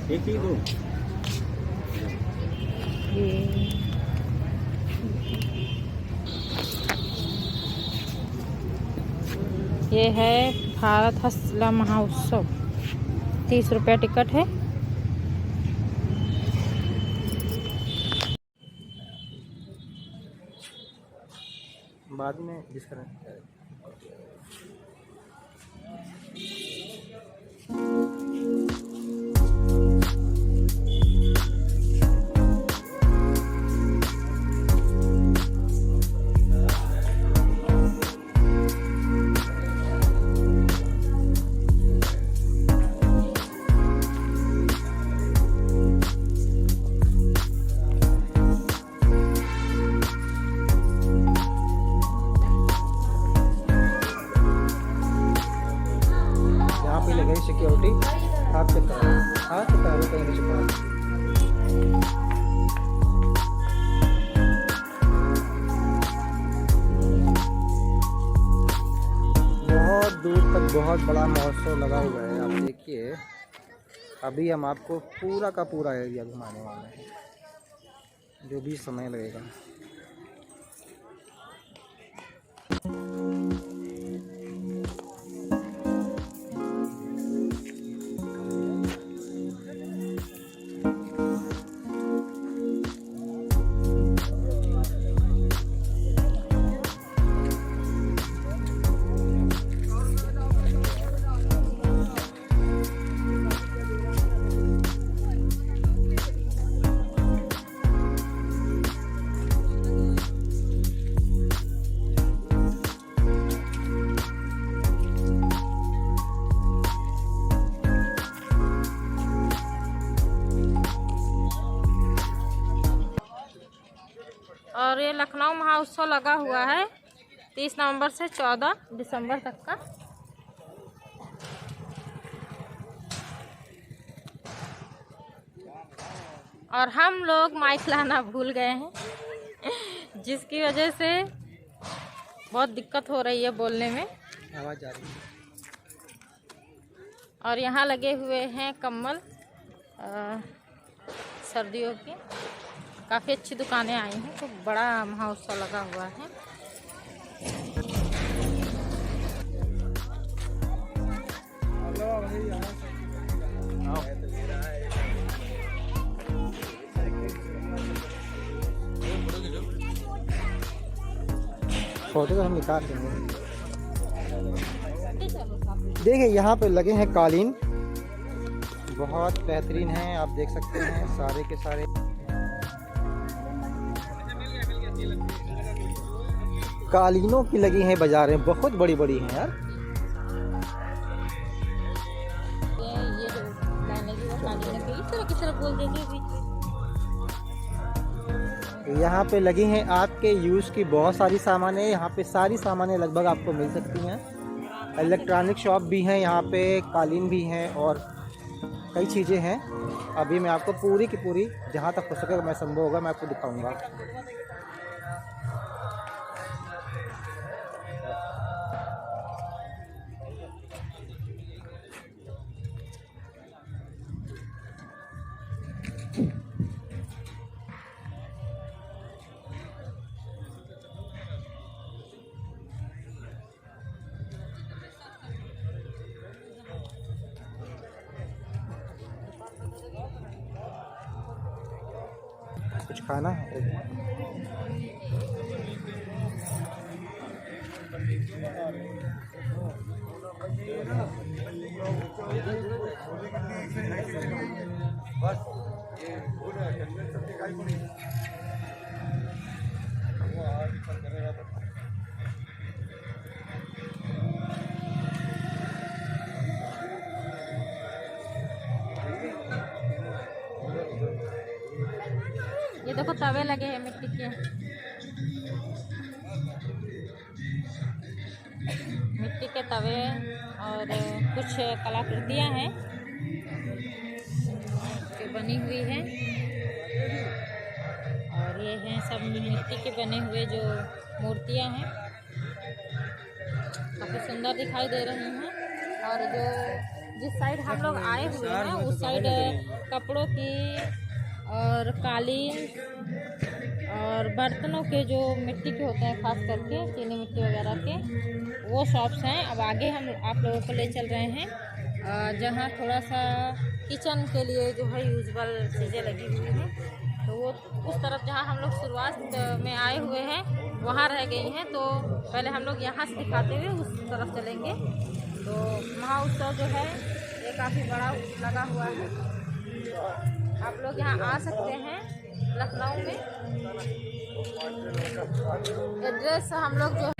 एक ही दो। ये है भारत हस्तकला महोत्सव। 30 रुपया टिकट है। बाद में डिस्कनेक्ट करें। सिक्योरिटी हाथ चेक करो, हाथ चेक करो, कहीं नहीं चेक करो। बहुत दूर तक बहुत बड़ा महोत्सव लगा हुआ है। आप देखिए, अभी हम आपको पूरा का पूरा एरिया घुमाने वाले हैं, जो भी समय लगेगा। और ये लखनऊ महोत्सव लगा हुआ है 30 नवंबर से 14 दिसंबर तक का। और हम लोग माइक लाना भूल गए हैं, जिसकी वजह से बहुत दिक्कत हो रही है बोलने में, आवाज़ आ रही है। और यहाँ लगे हुए हैं कम्बल सर्दियों की। काफ़ी अच्छी दुकानें आई हैं, तो बड़ा महोत्सव लगा हुआ है। फोटो तो हम निकाल देंगे। देखिए, यहाँ पे लगे हैं कालीन, बहुत बेहतरीन हैं। आप देख सकते हैं सारे के सारे कालीनों की लगी हैं बाजारें, बहुत बड़ी बड़ी हैं यार। ये जो लाने की वो कालीन लगी, इस तरह की तरफ बोल देंगे बीच में। यहाँ पे लगी हैं आपके यूज़ की बहुत सारी सामानें। यहाँ पे सारी सामानें लगभग आपको मिल सकती हैं। इलेक्ट्रॉनिक शॉप भी हैं यहाँ पे, कालीन भी हैं और कई चीज़ें हैं। अभी मैं आपको पूरी की पूरी, जहाँ तक हो सकेगा मैं संभव होगा, मैं आपको दिखाऊंगा। कुछ खाना है? ये देखो तवे लगे हैं मिट्टी के, मिट्टी के तवे, और कुछ कलाकृतियाँ हैं जो बनी हुई हैं। और ये हैं सब मिट्टी के बने हुए जो मूर्तियाँ हैं, काफ़ी सुंदर दिखाई दे रही हैं। और जो जिस साइड हम लोग आए हुए हैं उस साइड कपड़ों की और कालीन और बर्तनों के जो मिट्टी के होते हैं, खास करके चीनी मिट्टी वगैरह के, वो शॉप्स हैं। अब आगे हम आप लोगों को ले चल रहे हैं जहाँ थोड़ा सा किचन के लिए जो है यूजबल चीज़ें लगी हुई हैं, तो वो उस तरफ जहाँ हम लोग शुरुआत में आए हुए हैं वहाँ रह गई हैं। तो पहले हम लोग यहाँ से दिखाते हुए उस तरफ चलेंगे। तो महोत्सव जो है ये काफ़ी बड़ा लगा हुआ है, आप लोग यहाँ आ सकते हैं लखनऊ में। एड्रेस हम लोग जो है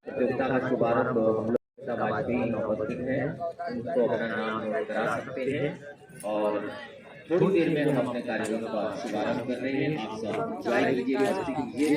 प्रतियोगिता का शुभारंभ हम लोग वाजपेयी उपस्थित हैं, उनको अपना नाम नोट करा सकते हैं और थोड़ी देर में हम अपने कार्यक्रम का शुभारंभ कर रहे हैं। आप सब ज्वाइन कीजिए, मस्ती कीजिए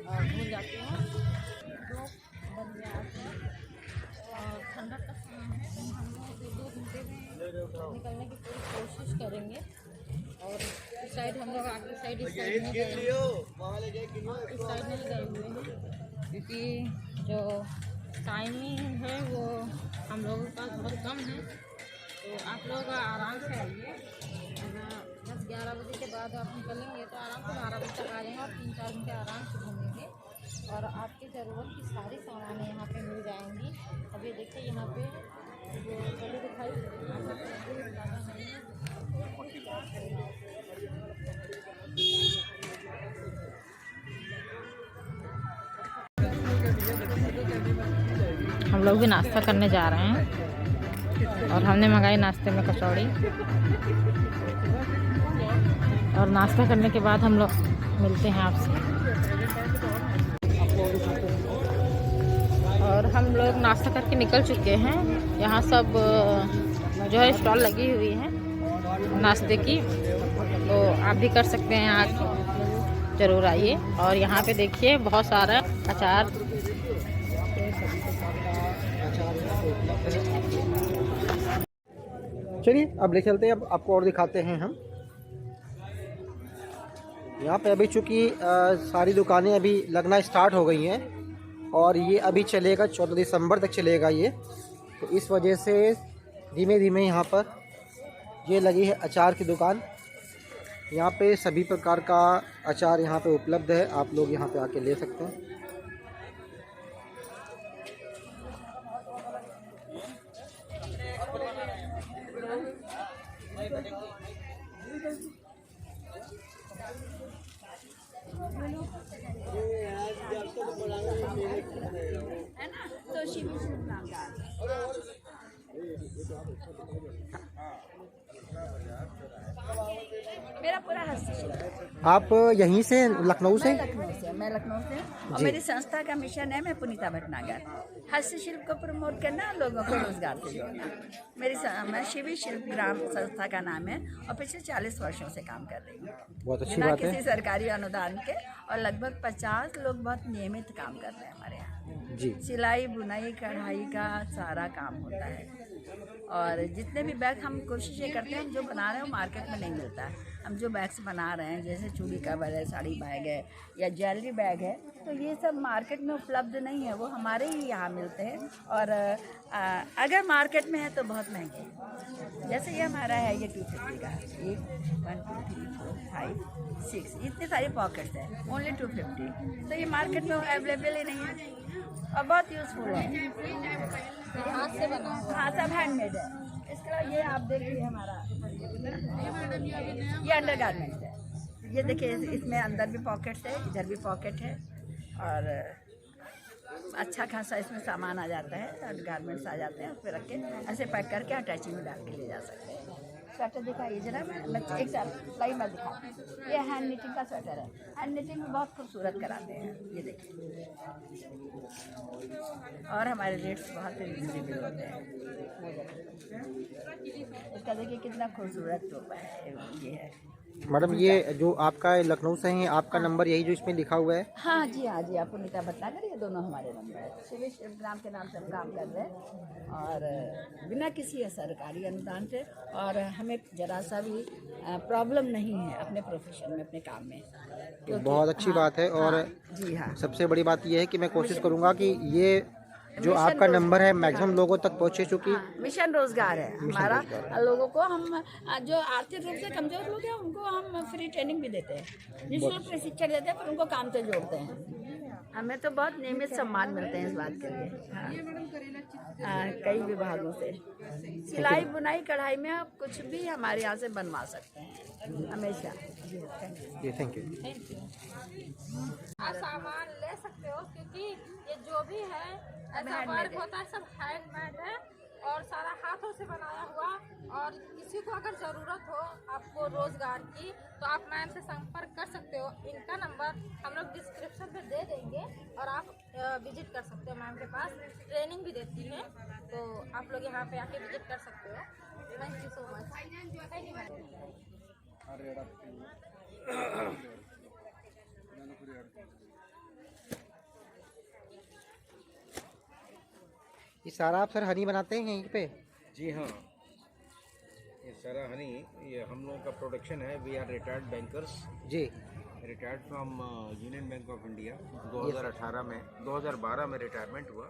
और भूल जाते हैं जो बन गया है और ठंडक का समय है, तो हम लोग 2 घंटे में निकलने की पूरी कोशिश करेंगे। और इस साइड हम लोग आगे साइड इस साइड नहीं गए हुए हैं क्योंकि जो टाइमिंग है वो हम लोगों का बहुत कम है। तो आप लोग आराम से आइए, 10-11 बजे के बाद आप निकलेंगे तो आराम से 12 बजे तक आ जाएंगे और 3-4 घंटे आराम से घूमेंगे और आपकी ज़रूरत की सारी सामानें यहाँ पे मिल जाएंगी। अब ये देखिए यहाँ पे जो गली दिखाई ज़्यादा नहीं है। हम लोग भी नाश्ता करने जा रहे हैं और हमने मंगाई नाश्ते में कचौड़ी और नाश्ता करने के बाद हम लोग मिलते हैं आपसे। और हम लोग नाश्ता करके निकल चुके हैं। यहाँ सब जो है स्टॉल लगी हुई है नाश्ते की, तो आप भी कर सकते हैं, यहाँ ज़रूर आइए। और यहाँ पे देखिए बहुत सारा अचार, चलिए अब ले चलते हैं, अब आपको और दिखाते हैं हम। यहाँ पे अभी चूँकि सारी दुकानें अभी लगना स्टार्ट हो गई हैं और ये अभी चलेगा 14 दिसंबर तक चलेगा ये, तो इस वजह से धीमे धीमे यहाँ पर ये लगी है अचार की दुकान। यहाँ पे सभी प्रकार का अचार यहाँ पे उपलब्ध है, आप लोग यहाँ पे आके ले सकते हैं। मेरा पूरा हस्तशिल्प। आप यहीं से लखनऊ से? मैं लखनऊ से और जी। मेरी संस्था का मिशन है, मैं पुनीता भटनागर, हस्तशिल्प को प्रमोट करना, लोगों को रोजगार से जोड़ना। मैं शिवी शिल्प ग्राम संस्था का नाम है और पिछले 40 वर्षों से काम कर रही हूँ बहुत अच्छी बिना बात है किसी सरकारी अनुदान के, और लगभग 50 लोग बहुत नियमित काम कर रहे हैं हमारे यहाँ। जी। सिलाई बुनाई कढ़ाई का सारा काम होता है, और जितने भी बैग हम कोशिश ये करते हैं, हम जो बना रहे हैं वो मार्केट में नहीं मिलता है। हम जो बैग्स बना रहे हैं, जैसे चूड़ी कवर है, साड़ी बैग है या ज्वेलरी बैग है, तो ये सब मार्केट में उपलब्ध नहीं है, वो हमारे ही यहाँ मिलते हैं। और अगर मार्केट में है तो बहुत महंगे हैं। जैसे ये हमारा है, ये 250 का, 1 2 3 4 5 6, इतनी सारी पॉकेट्स हैं, ओनली 250। तो ये मार्केट में अवेलेबल ही नहीं है और बहुत यूज़फुल है। हाथ से बना हुआ। हाँ, सब हैंडमेड है। इसके अलावा ये आप देखिए हमारा, ये अंडर गारमेंट्स है। ये देखिए, इसमें अंदर भी पॉकेट्स है, इधर भी पॉकेट है, और अच्छा खासा इसमें सामान आ जाता है, अंडर गारमेंट्स आ जाते हैं, उस पर रख के ऐसे पैक करके अटैची में डाल के ले जा सकते हैं। स्वेटर दिखाइए जरा, मैं एक साथ लाइव में दिखाती हूँ। ये हैंड निटिंग का स्वेटर है, हैंड निटिंग में बहुत खूबसूरत कराते हैं, ये देखिए। और हमारे रेट्स बहुत रिजनेबल होते हैं। इसका देखिए कितना खूबसूरत टोपा है, ये है। मैडम, ये जो आपका लखनऊ से है, आपका नंबर यही जो इसमें लिखा हुआ है? हाँ जी, हाँ जी, आप पुनीता भटनागर, ये दोनों हमारे नंबर है। शिवी शिल्प ग्राम के नाम से हम काम कर रहे हैं, और बिना किसी सरकारी अनुदान से, और हमें जरा सा भी प्रॉब्लम नहीं है अपने प्रोफेशन में, अपने काम में। बहुत अच्छी बात है। और जी हाँ, सबसे बड़ी बात यह है कि मैं कोशिश करूंगा कि ये जो आपका नंबर है मैक्सिमम लोगों तक पहुंचे, चूँकि मिशन रोजगार है हमारा। लोगों को हम जो आर्थिक रूप से कमजोर लोग हैं, उनको हम फ्री ट्रेनिंग भी देते हैं, निःशुल्क प्रशिक्षण देते हैं, पर उनको काम से जोड़ते हैं। हमें तो बहुत नियमित सम्मान मिलते हैं इस बात के लिए। हाँ, कई विभागों से सिलाई बुनाई कढ़ाई में आप कुछ भी हमारे यहाँ से बनवा सकते हैं हमेशा। ये थैंक यू। आप सामान ले सकते हो, क्योंकि ये जो भी है ऐसा वर्क होता है, सब हैंडमेड है और सारा हाथों से बनाया हुआ। और किसी को अगर ज़रूरत हो आपको रोज़गार की, तो आप मैम से संपर्क कर सकते हो। इनका नंबर हम लोग डिस्क्रिप्शन में दे देंगे और आप विजिट कर सकते हो। मैम के पास ट्रेनिंग भी देती है, तो आप लोग यहाँ पे आके विजिट कर सकते हो। Thank you so much. Thank you ma'am. ये सारा आप सर हनी बनाते हैं यहीं पे? जी हाँ, ये सारा हनी, ये हम लोगों का प्रोडक्शन है। वी आर रिटायर्ड बैंकर्स, जी। Retired from Union Bank of India. 2012 में रिटायरमेंट हुआ।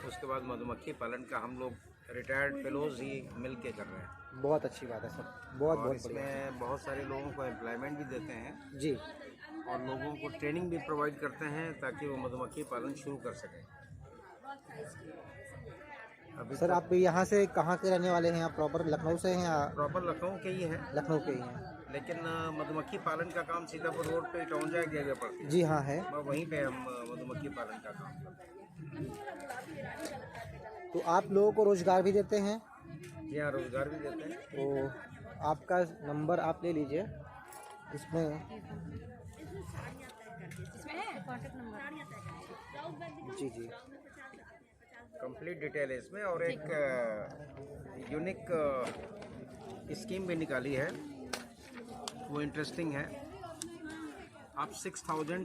उसके बाद मधुमक्खी पालन का हम लोग रिटायर्ड फेलोज ही मिल के कर रहे हैं। बहुत अच्छी बात है सर, बहुत और बहुत बढ़िया। इसमें बहुत सारे लोगों को एम्प्लॉयमेंट भी देते हैं जी। और लोगों को ट्रेनिंग भी प्रोवाइड करते हैं ताकि वो मधुमक्खी पालन शुरू कर सकें। अभी सर आप यहाँ से कहाँ के रहने वाले हैं? आप प्रॉपर लखनऊ से हैं या? प्रॉपर लखनऊ के ही हैं, लखनऊ के ही हैं। लेकिन मधुमक्खी पालन का काम सीतापुर रोड पे टौंजा की जगह पड़ती है। जी हाँ है। वहीं पे हम मधुमक्खी पालन का काम करते तो आप लोगों को रोजगार भी देते हैं? हैं। यहाँ रोजगार भी देते हैं। तो आपका नंबर आप ले लीजिए, इसमें जी जी कंप्लीट डिटेल है इसमें। और एक यूनिक स्कीम भी निकाली है, वो इंटरेस्टिंग है। आप 6000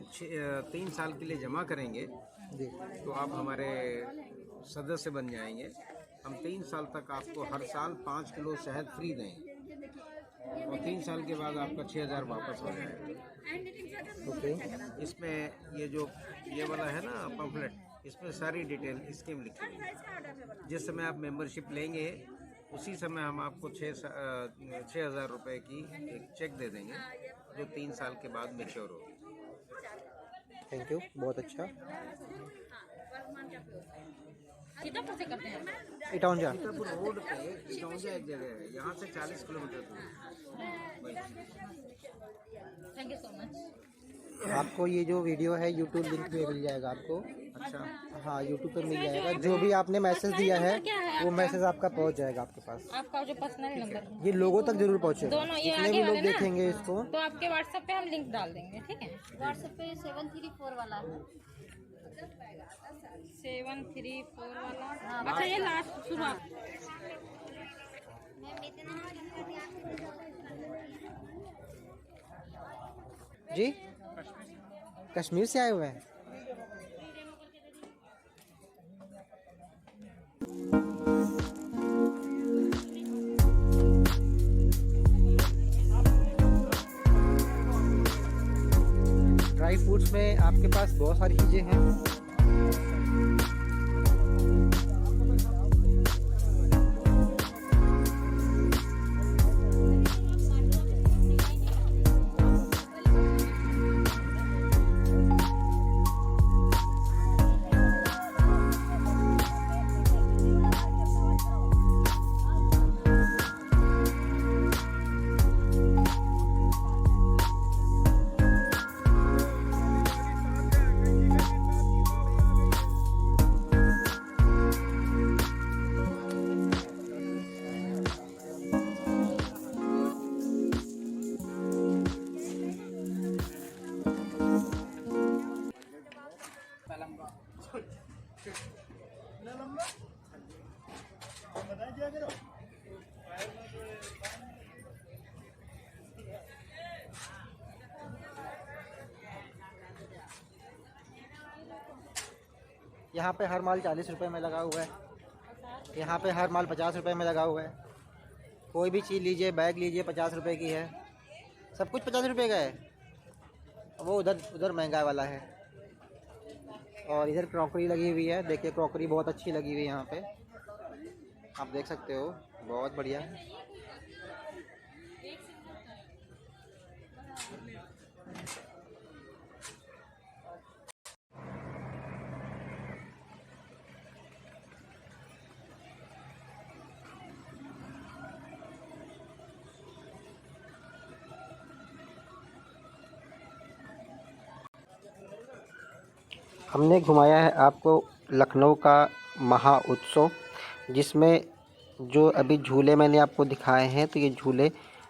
3 साल के लिए जमा करेंगे जी। तो आप हमारे सदस्य बन जाएंगे। हम 3 साल तक आपको हर साल 5 किलो शहद फ्री देंगे और 3 साल के बाद आपका 6000 वापस हो जाएगा। ओके। इसमें ये वाला है ना पम्फलेट, इसमें सारी डिटेल स्कीम लिखी हुई है। जिस समय आप मेंबरशिप लेंगे उसी समय हम आपको 6,000 रुपये की एक चेक दे देंगे जो 3 साल के बाद मैच्योर होगी। थैंक यू, बहुत अच्छा। सीतापुर से करते हैं। इटौंजा। सीतापुर रोड पे टौंजा एक जगह है, यहाँ से 40 किलोमीटर दूर। Thank you so much. आपको ये जो वीडियो है यूट्यूब लिंक पे मिल जाएगा आपको, अच्छा, हाँ यूट्यूब पे मिल जाएगा। जो भी आपने मैसेज दिया है वो मैसेज आपका पहुंच जाएगा आपके पास। आपका जो पर्सनल नंबर है ये लोगों तक जरूर पहुंचेगा, दोनों ये जितने आगे भी लोग वाले ना, देखेंगे इसको। तो आपके व्हाट्सएप पे हम लिंक डाल देंगे, ठीक है। व्हाट्सएप पे 734 वाला है। 734 वाला, अच्छा ये लास्ट शुरुआत। जी कश्मीर से आए हुए हैं। ड्राई फ्रूट्स में आपके पास बहुत सारी चीज़ें हैं। यहाँ पे हर माल 40 रुपए में लगा हुआ है। यहाँ पे हर माल 50 रुपए में लगा हुआ है। कोई भी चीज़ लीजिए, बैग लीजिए, 50 रुपए की है। सब कुछ 50 रुपए का है। वो उधर महंगा वाला है। और इधर क्रॉकरी लगी हुई है। देखिए क्रॉकरी बहुत अच्छी लगी हुई है यहाँ पे, आप देख सकते हो, बहुत बढ़िया। हमने घुमाया है आपको लखनऊ का महा उत्सव, जिसमें जो अभी झूले मैंने आपको दिखाए हैं, तो ये झूले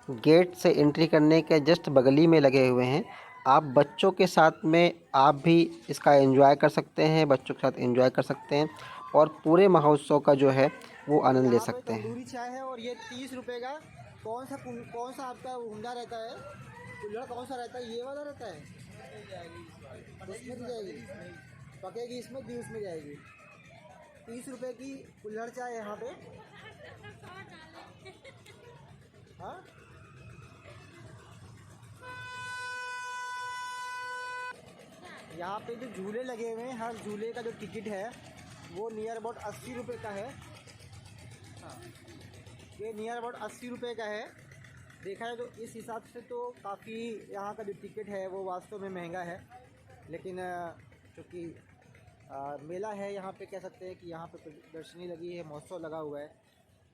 गेट से एंट्री करने के जस्ट बगली में लगे हुए हैं। आप बच्चों के साथ में आप भी इसका एंजॉय कर सकते हैं, बच्चों के साथ एंजॉय कर सकते हैं और पूरे महोत्सव का जो है वो आनंद ले सकते हैं। तंदूरी चाय है और ये 30 रुपये का। कौन सा आपका उम्दा रहता है, कुल्हड़ कौन सा रहता है? ये वाला रहता है, उसमें दी जाएगी, पकेगी इसमें दी उसमें जाएगी। 30 रुपये की कुल्हड़ चाय यहाँ पे। हाँ यहाँ पे जो झूले लगे हुए हैं, हर झूले का जो टिकट है वो नियर अबाउट 80 रुपये का है। हाँ ये नियर अबाउट 80 रुपये का है। देखा है तो इस हिसाब से तो काफ़ी यहाँ का जो टिकट है वो वास्तव में महंगा है, लेकिन क्योंकि मेला है यहाँ पे, कह सकते हैं कि यहाँ पे प्रदर्शनी लगी है, महोत्सव लगा हुआ है,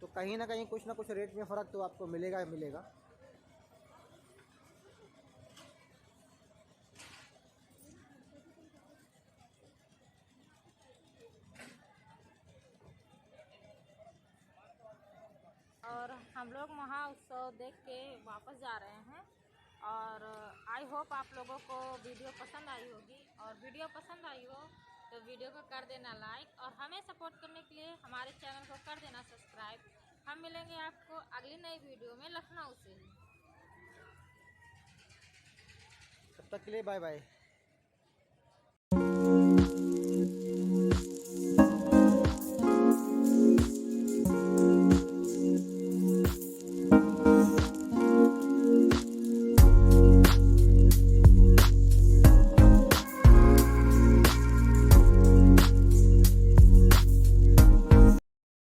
तो कहीं ना कहीं कुछ ना कुछ रेट में फ़र्क तो आपको मिलेगा ही मिलेगा। और हम लोग महा उत्सव देख के वापस जा रहे हैं और आई होप आप लोगों को वीडियो पसंद आई होगी। और वीडियो पसंद आई हो तो वीडियो को कर देना लाइक और हमें सपोर्ट करने के लिए हमारे चैनल को कर देना सब्सक्राइब। हम मिलेंगे आपको अगली नई वीडियो में लखनऊ से ही। तब तक के लिए बाय बाय।